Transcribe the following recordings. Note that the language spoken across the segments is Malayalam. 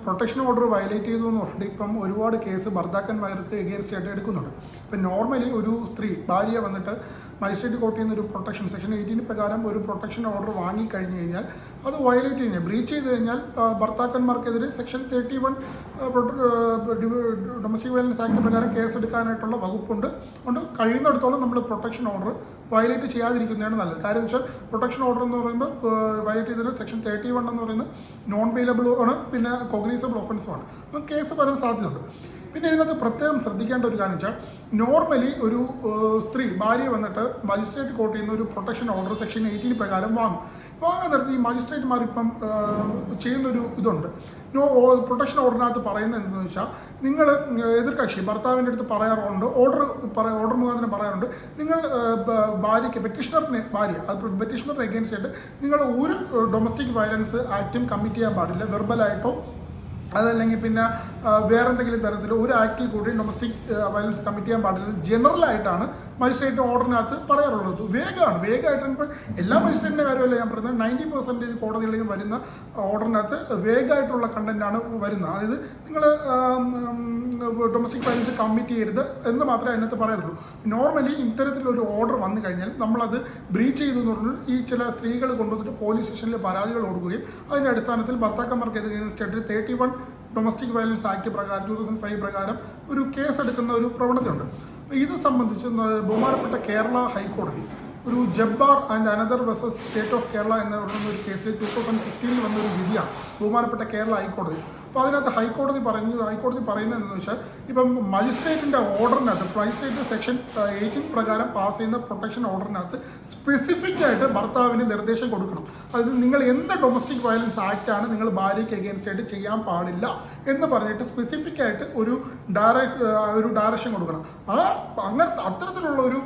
പ്രൊട്ടക്ഷൻ ഓർഡർ വയലേറ്റ് ചെയ്തു എന്ന് പറഞ്ഞിട്ട് ഇപ്പം ഒരുപാട് കേസ് ഭർത്താക്കന്മാർക്ക് എഗെയിൻസ്റ്റ് ആയിട്ട് എടുക്കുന്നുണ്ട്. ഇപ്പം നോർമലി ഒരു സ്ത്രീ ഭാര്യ വന്നിട്ട് മജിസ്ട്രേറ്റ് കോർട്ടിൽ നിന്ന് ഒരു പ്രൊട്ടക്ഷൻ സെക്ഷൻ 18 പ്രകാരം ഒരു പ്രൊട്ടക്ഷൻ ഓർഡർ വാങ്ങിക്കഴിഞ്ഞ് കഴിഞ്ഞാൽ അത് വയലേറ്റ് കഴിഞ്ഞാൽ ബ്രീച്ച് ചെയ്ത് കഴിഞ്ഞാൽ ഭർത്താക്കന്മാർക്കെതിരെ സെക്ഷൻ 31 ഡൊമസ്റ്റിക് വയലൻസ് ആക്ട് പ്രകാരം കേസെടുക്കാനായിട്ടുള്ള വകുപ്പുണ്ട്. അതുകൊണ്ട് കഴിയുന്നിടത്തോളം നമ്മൾ പ്രൊട്ടക്ഷൻ ഓർഡർ വയലേറ്റ് ചെയ്യാതിരിക്കുന്നതാണ് നല്ലത്. കാര്യം വെച്ചാൽ പ്രൊട്ടക്ഷൻ ഓർഡർ എന്ന് പറയുമ്പോൾ വയലേറ്റ് ചെയ്തതിൽ സെക്ഷൻ 31 എന്ന് പറയുന്നത് നോൺ ബെയിലബിൾ ആണ്, പിന്നെ കോഗ്നൈസബിൾ ഒഫൻസുമാണ്. അപ്പം കേസ് വരാൻ സാധ്യതയുണ്ട്. പിന്നെ ഇതിനകത്ത് പ്രത്യേകം ശ്രദ്ധിക്കേണ്ട ഒരു കാര്യം വെച്ചാൽ നോർമലി ഒരു സ്ത്രീ ഭാര്യ വന്നിട്ട് മജിസ്ട്രേറ്റ് കോർട്ടിൽ നിന്ന് ഒരു പ്രൊട്ടക്ഷൻ ഓർഡർ സെക്ഷൻ 18 പ്രകാരം വാങ്ങാൻ നേരത്തെ ഈ മജിസ്ട്രേറ്റ്മാർ ഇപ്പം ചെയ്യുന്നൊരു ഇതുണ്ട്. പ്രൊട്ടക്ഷൻ ഓർഡറിനകത്ത് പറയുന്നത് എന്താണെന്ന് വെച്ചാൽ നിങ്ങൾ എതിർകക്ഷി ഭർത്താവിൻ്റെ അടുത്ത് പറയാറുണ്ട്, ഓർഡർ മുഖാന്തരം പറയാറുണ്ട്, നിങ്ങൾ ഭാര്യയ്ക്ക് പെറ്റീഷണറിന് എഗെയിൻസ്റ്റ് ആയിട്ട് നിങ്ങൾ ഒരു ഡൊമസ്റ്റിക് വയലൻസ് ആക്റ്റും കമ്മിറ്റ് ചെയ്യാൻ പാടില്ല, വെർബലായിട്ടോ അതല്ലെങ്കിൽ പിന്നെ വേറെ എന്തെങ്കിലും തരത്തിൽ ഒരു ആക്റ്റിൽ കൂടി ഡൊമസ്റ്റിക് വയലൻസ് കമ്മിറ്റ് ചെയ്യാൻ പാടില്ല. ജനറലായിട്ടാണ് മജിസ്ട്രേറ്റ് ഓർഡറിനകത്ത് പറയാറുള്ളത്. വേഗമായിട്ട് ഇപ്പോൾ എല്ലാ മജിസ്ട്രേറ്റിൻ്റെ കാര്യമല്ല ഞാൻ പറയുന്നത്, 90% കോടതികളിൽ വരുന്ന ഓർഡറിനകത്ത് വേഗമായിട്ടുള്ള കണ്ടന്റാണ് വരുന്നത്. അതായത് നിങ്ങൾ ഡൊമസ്റ്റിക് വയലൻസ് കമ്മിറ്റ് ചെയ്യരുത് എന്ന് മാത്രമേ അതിനകത്ത് പറയുള്ളൂ. നോർമലി ഇത്തരത്തിലൊരു ഓർഡർ വന്നു കഴിഞ്ഞാൽ നമ്മളത് ബ്രീച്ച് ചെയ്തു എന്ന് പറഞ്ഞാൽ ഈ ചില സ്ത്രീകൾ കൊണ്ടുവന്നിട്ട് പോലീസ് സ്റ്റേഷനിൽ പരാതികൾ കൊടുക്കുകയും അതിൻ്റെ അടിസ്ഥാനത്തിൽ ഭർത്താക്കന്മാർക്കെതിരെ 31 ഡൊമസ്റ്റിക് വയലൻസ് ആക്ട് പ്രകാരം 2005 പ്രകാരം ഒരു കേസെടുക്കുന്ന ഒരു പ്രവണതയുണ്ട്. ഇത് സംബന്ധിച്ച് ബഹുമാനപ്പെട്ട കേരള ഹൈക്കോടതി ഒരു Jabbar and another versus state of Kerala എന്ന് പറയുന്ന ഒരു കേസിൽ 2015 വന്നൊരു വിധിയാണ് ബഹുമാനപ്പെട്ട കേരള ഹൈക്കോടതി. അപ്പോൾ അതിനകത്ത് ഹൈക്കോടതി പറയുന്നത് എന്താണെന്ന് വെച്ചാൽ ഇപ്പം മജിസ്ട്രേറ്റിൻ്റെ ഓർഡറിനകത്ത് മജിസ്ട്രേറ്റ് സെക്ഷൻ 18 പ്രകാരം പാസ് ചെയ്യുന്ന പ്രൊട്ടക്ഷൻ ഓർഡറിനകത്ത് സ്പെസിഫിക് ആയിട്ട് ഭർത്താവിന് നിർദ്ദേശം കൊടുക്കണം. അതായത് നിങ്ങൾ എന്ത് ഡൊമസ്റ്റിക് വയലൻസ് ആക്റ്റാണ് നിങ്ങൾ ഭാര്യയ്ക്ക് എഗെയിൻസ്റ്റ് ആയിട്ട് ചെയ്യാൻ പാടില്ല എന്ന് പറഞ്ഞിട്ട് സ്പെസിഫിക് ആയിട്ട് ഒരു ഡയറക്ഷൻ കൊടുക്കണം. അങ്ങനത്തെ അത്തരത്തിലുള്ള ഒരു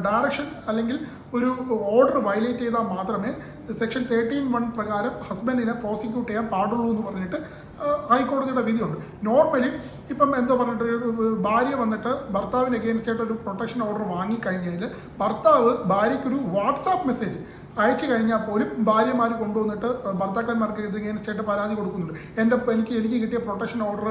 ഡയറക്ഷൻ അല്ലെങ്കിൽ ഒരു ഓർഡർ വയലേറ്റ് ചെയ്താൽ മാത്രമേ സെക്ഷൻ 13(1) പ്രകാരം ഹസ്ബൻഡിനെ പ്രോസിക്യൂട്ട് ചെയ്യാൻ പാടുള്ളൂ എന്ന് പറഞ്ഞിട്ട് ഹൈക്കോടതിയുടെ വിധിയുണ്ട്. നോർമലി ഇപ്പം എന്തോ പറഞ്ഞിട്ട് ഭാര്യ വന്നിട്ട് ഭർത്താവിന് എഗെയിൻസ്റ്റ് ആയിട്ട് ഒരു പ്രൊട്ടക്ഷൻ ഓർഡർ വാങ്ങിക്കഴിഞ്ഞാൽ ഭർത്താവ് ഭാര്യയ്ക്കൊരു വാട്സാപ്പ് മെസ്സേജ് അയച്ചു കഴിഞ്ഞാൽ പോലും ഭാര്യമാർ കൊണ്ടുവന്നിട്ട് ഭർത്താക്കന്മാർക്ക് എഗെയിൻസ്റ്റ് ആയിട്ട് പരാതി കൊടുക്കുന്നുണ്ട്. എനിക്ക് കിട്ടിയ പ്രൊട്ടക്ഷൻ ഓർഡർ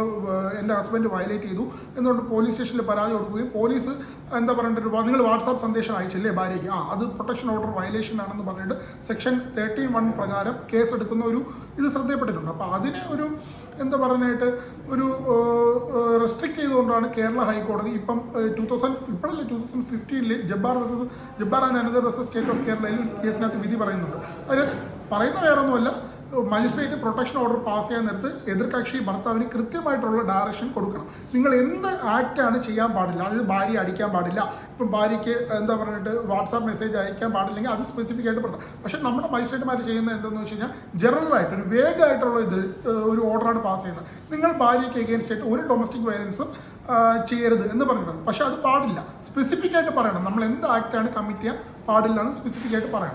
എൻ്റെ ഹസ്ബൻഡ് വയലേറ്റ് ചെയ്തു എന്നുകൊണ്ട് പോലീസ് സ്റ്റേഷനിൽ പരാതി കൊടുക്കുകയും പോലീസ് എന്താ പറഞ്ഞിട്ട് നിങ്ങൾ വാട്സാപ്പ് സന്ദേശം അയച്ചില്ലേ ഭാര്യയ്ക്ക്, അത് പ്രൊട്ടക്ഷൻ ഓർഡർ വയലേഷൻ ആണെന്ന് പറഞ്ഞിട്ട് സെക്ഷൻ 31 പ്രകാരം കേസെടുക്കുന്ന ഒരു ഇത് ശ്രദ്ധയപ്പെട്ടിട്ടുണ്ട്. അപ്പോൾ അതിനെ ഒരു എന്താ പറയാനായിട്ട് ഒരു റെസ്ട്രിക്റ്റ് ചെയ്തുകൊണ്ടാണ് കേരള ഹൈക്കോടതി ഇപ്പം 2015 Jabbar and another versus state of കേരളയിൽ ഒരു കേസിനകത്ത് വിധി പറയുന്നുണ്ട്. അതിനകത്ത് പറയുന്ന വേറൊന്നുമല്ല, മജിസ്ട്രേറ്റ് പ്രൊട്ടക്ഷൻ ഓർഡർ പാസ് ചെയ്യാൻ നേരത്ത് എതിർകക്ഷി ഭർത്താവിന് കൃത്യമായിട്ടുള്ള ഡയറക്ഷൻ കൊടുക്കണം. നിങ്ങൾ എന്ത് ആക്റ്റാണ് ചെയ്യാൻ പാടില്ല, അതായത് ഭാര്യ അടിക്കാൻ പാടില്ല, ഇപ്പം ഭാര്യയ്ക്ക് എന്താ പറഞ്ഞിട്ട് വാട്സാപ്പ് മെസ്സേജ് അയക്കാൻ പാടില്ലെങ്കിൽ അത് സ്പെസിഫിക് ആയിട്ട് പറയണം. പക്ഷേ നമ്മുടെ മജിസ്ട്രേറ്റുമാർ ചെയ്യുന്നത് എന്താണെന്ന് വെച്ച് കഴിഞ്ഞാൽ ജനറലായിട്ട് ഒരു വേഗമായിട്ടുള്ള ഒരു ഓർഡറാണ് പാസ് ചെയ്യുന്നത്. നിങ്ങൾ ഭാര്യയ്ക്ക് എഗെയിൻസ്റ്റ് ആയിട്ട് ഒരു ഡൊമസ്റ്റിക് വയലൻസും ചെയ്യരുത് എന്ന് പറഞ്ഞിട്ടുണ്ട്. പക്ഷേ അത് പാടില്ല, സ്പെസിഫിക് ആയിട്ട് പറയണം. നമ്മൾ എന്ത് ആക്റ്റാണ് കമ്മിറ്റ് ചെയ്യാൻ പാടില്ല എന്ന് സ്പെസിഫിക് ആയിട്ട് പറയണം.